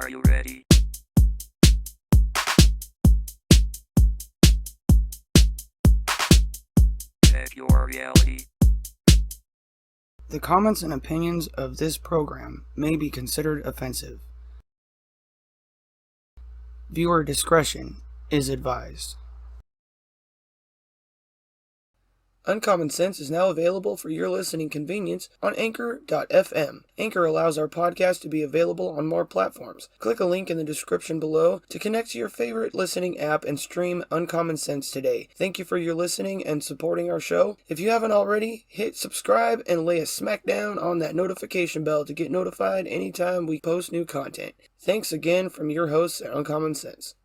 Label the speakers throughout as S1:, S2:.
S1: Are you ready? Check your reality.
S2: The comments and opinions of this program may be considered offensive. Viewer discretion is advised. Uncommon Sense is now available for your listening convenience on Anchor.fm. Anchor allows our podcast to be available on more platforms. Click a link in the description below to connect to your favorite listening app and stream Uncommon Sense today. Thank you for your listening and supporting our show. If you haven't already, hit subscribe and lay a smack down on that notification bell to get notified anytime we post new content. Thanks again from your hosts at Uncommon Sense.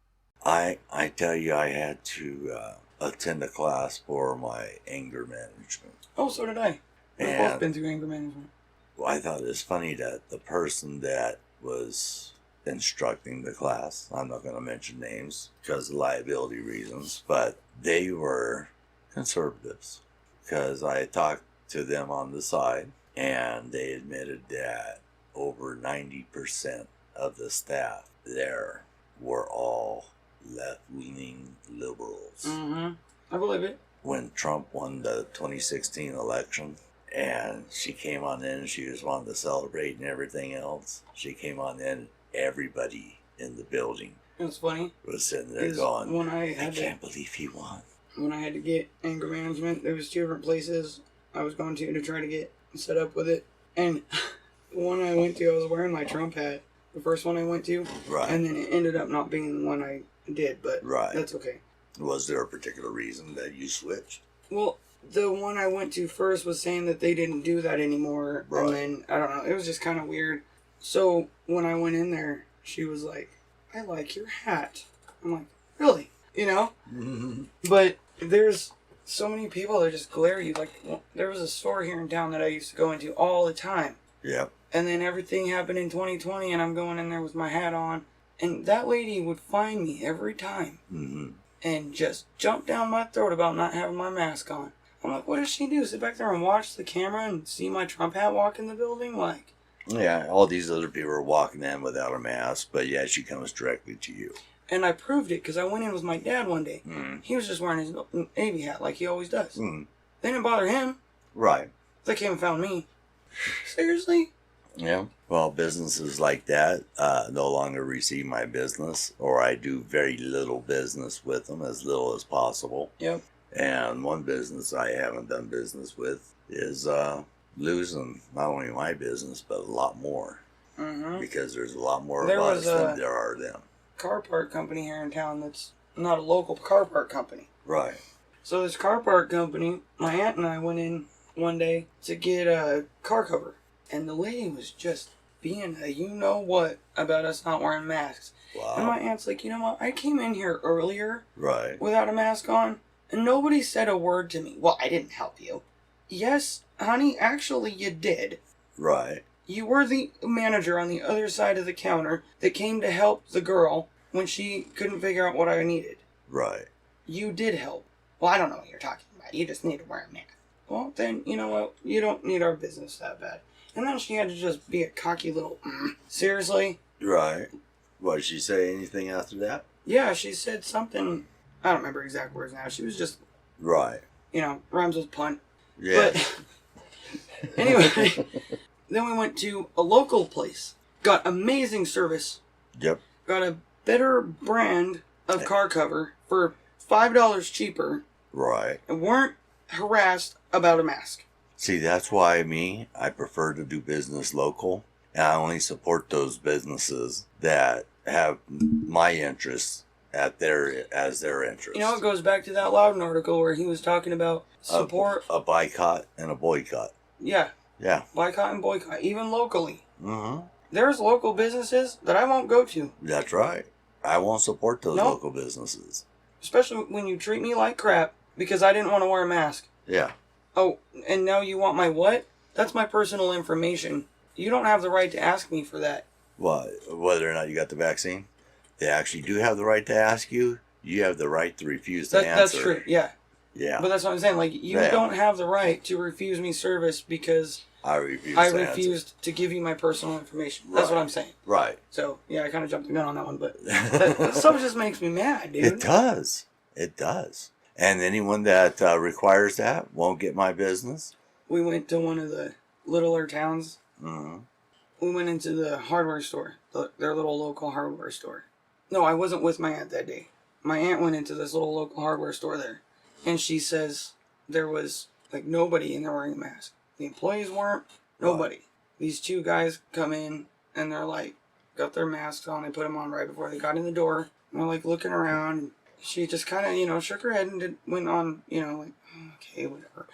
S3: I tell you, I had to attend a class for my anger management.
S2: Oh, so did I. We've both been through anger management.
S3: Well, I thought it was funny that the person that was instructing the class, I'm not going to mention names because of liability reasons, but they were conservatives. Because I talked to them on the side, and they admitted that over 90% of the staff there were all left-leaning liberals.
S2: Mm-hmm. I believe it.
S3: When Trump won the 2016 election, and she came on in, she was wanting to celebrate and everything else. She came on in, everybody in the building
S2: It's funny.
S3: was sitting there going,
S2: when
S3: I can't believe he won.
S2: When I had to get anger management, there was two different places I was going to try to get set up with it. And the one I went to, I was wearing my Trump hat. The first one I went to.
S3: Right.
S2: And then it ended up not being the one I did, but
S3: Right.
S2: that's okay.
S3: Was there a particular reason that you switched?
S2: Well, the one I went to first was saying that they didn't do that anymore.
S3: Right.
S2: And then, I don't know, it was just kind of weird. So when I went in there, she was like, I like your hat. I'm like, really? You know?
S3: Mm-hmm.
S2: But there's so many people that just glare at you. Like, there was a store here in town that I used to go into all the time.
S3: Yep.
S2: And then everything happened in 2020, and I'm going in there with my hat on. And that lady would find me every time and just jump down my throat about not having my mask on. I'm like, what does she do? Sit back there and watch the camera and see my Trump hat walk in the building? Like,
S3: Yeah, all these other people are walking in without a mask, but yeah, she comes directly to you.
S2: and I proved it because I went in with my dad one day. He was just wearing his Navy hat like he always does. They didn't bother him.
S3: Right.
S2: They came and found me. Seriously?
S3: Yeah. Well, businesses like that no longer receive my business, or I do very little business with them, as little as possible.
S2: Yep.
S3: And one business I haven't done business with is losing not only my business, but a lot more.
S2: Mm-hmm.
S3: Because there's a lot more
S2: There
S3: of
S2: was
S3: us than there are them.
S2: Car part company here in town that's not a local car part company.
S3: Right.
S2: So this car part company, my aunt and I went in one day to get a car cover. And the lady was just being a you-know-what about us not wearing masks.
S3: Wow.
S2: And my aunt's like, you know what? I came in here earlier
S3: Right.
S2: without a mask on, and nobody said a word to me. Well, I didn't help you. Yes, honey, actually you did.
S3: Right.
S2: You were the manager on the other side of the counter that came to help the girl when she couldn't figure out what I needed.
S3: Right.
S2: You did help. Well, I don't know what you're talking about. You just need to wear a mask. Well, then, you know what? You don't need our business that bad. And then she had to just be a cocky little, seriously?
S3: Right. What, did she say anything after that?
S2: Yeah, she said something, I don't remember exact words now. She was just,
S3: Right.
S2: rhymes with punt.
S3: Yeah.
S2: But, anyway, then we went to a local place. Got amazing service.
S3: Yep.
S2: Got a better brand of car cover for $5 cheaper.
S3: Right.
S2: And weren't harassed about a mask.
S3: See, that's why I prefer to do business local. And I only support those businesses that have my interests as their interests.
S2: You know, it goes back to that Loudon article where he was talking about support.
S3: A boycott and a boycott.
S2: Yeah.
S3: Yeah.
S2: Boycott and boycott, even locally.
S3: Mm-hmm.
S2: There's local businesses that I won't go to.
S3: That's right. I won't support those
S2: Nope.
S3: local businesses.
S2: Especially when you treat me like crap because I didn't want to wear a mask.
S3: Yeah.
S2: Oh, and now you want my what? That's my personal information. You don't have the right to ask me for that.
S3: Well, whether or not you got the vaccine, they actually do have the right to ask you. You have the right to refuse to answer.
S2: That's true, yeah.
S3: Yeah.
S2: But that's what I'm saying. Like, you
S3: Yeah.
S2: don't have the right to refuse me service because
S3: I refuse.
S2: I
S3: to
S2: refused to give you my personal information. That's what I'm saying.
S3: Right.
S2: So yeah, I kind of jumped the gun on that one, but that stuff just makes me mad, dude.
S3: It does. It does. And anyone that requires that won't get my business.
S2: We went to one of the littler towns.
S3: Mm-hmm.
S2: We went into the hardware store, their little local hardware store. No, I wasn't with my aunt that day. My aunt went into this little local hardware store there, and she says there was like nobody in there wearing a mask. The employees weren't. Nobody.
S3: Right.
S2: These two guys come in and they're like, got their masks on. They put them on right before they got in the door. And they're like looking around. She just kind of, shook her head and went on, like, okay, whatever.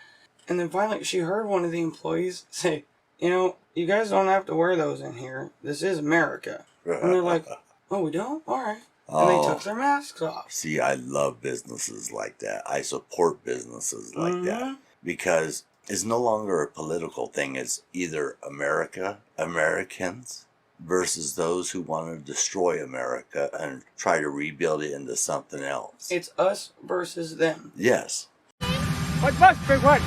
S2: And then finally she heard one of the employees say, you guys don't have to wear those in here. This is America. And they're like, oh, we don't? All right. And they took their masks off.
S3: See, I love businesses like that. I support businesses like that because it's no longer a political thing. It's either Americans versus those who want to destroy America and try to rebuild it into something else.
S2: It's us versus them.
S3: Yes.
S4: What must be what?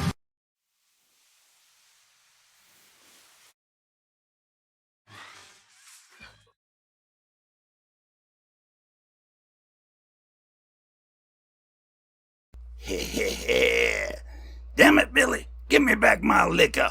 S5: Damn it, Billy. Give me back my liquor.